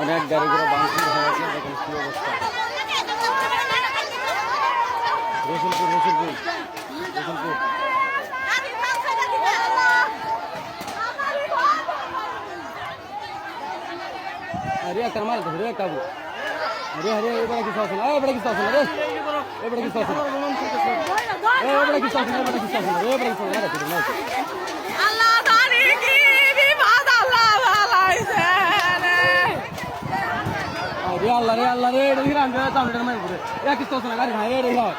অনেক গাড়িগুলো বাংলাদেশ হয়ে গেছে, দেখুন কি অবস্থা। রসুলপুর রসুলপুর রসুলপুর अरे करमाल धरे काबू अरे अरे ये बड़ा किस्सा सुना ए बड़ा किस्सा सुना रे ए बड़ा किस्सा सुना ए बड़ा किस्सा सुना ए बड़ा किस्सा सुना ए बड़ा किस्सा यार तेरे नाम अल्लाह तारी की भी बात अल्लाह वाला है अरे अल्लाह रे देखिए हम जा सामने में पूरे ये किस्सा सुना गाड़ी हां रे यार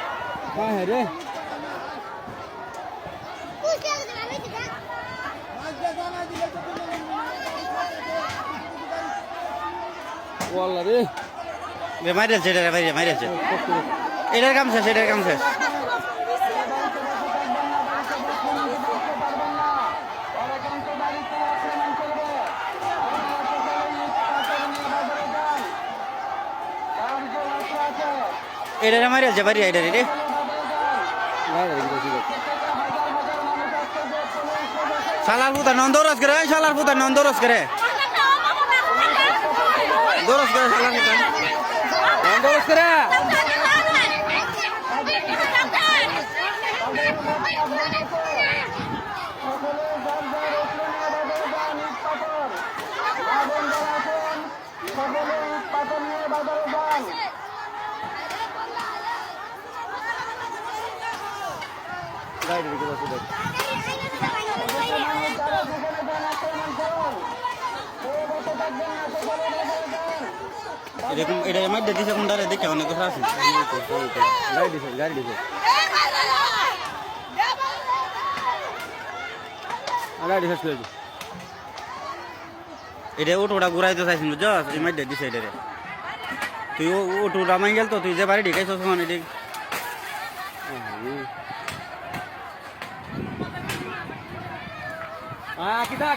हां है रे والله রে বে মাইরেছে রে ভাই মাইরেছে এটার কাম শেষ এটার কাম শেষ এটারে মাইরেছে বাড়ি এটারে রে শালার পুতা নন্দরস করে দরস করে শালার পুতা দরস করে গাড়ি দিকে বসে দেখ এরকম এটা মাইর দিছে কোনটারে দেখে অনেক কথা আছে গাড়ি দিছে এটা ওটা ঘুরাইতে চাইছিল বুঝছস এই মাইর দিছে এটারে তুই ওটা মাই গেল তো তুই যে বাড়ি ঢেকাইছস মানে এটা কিতা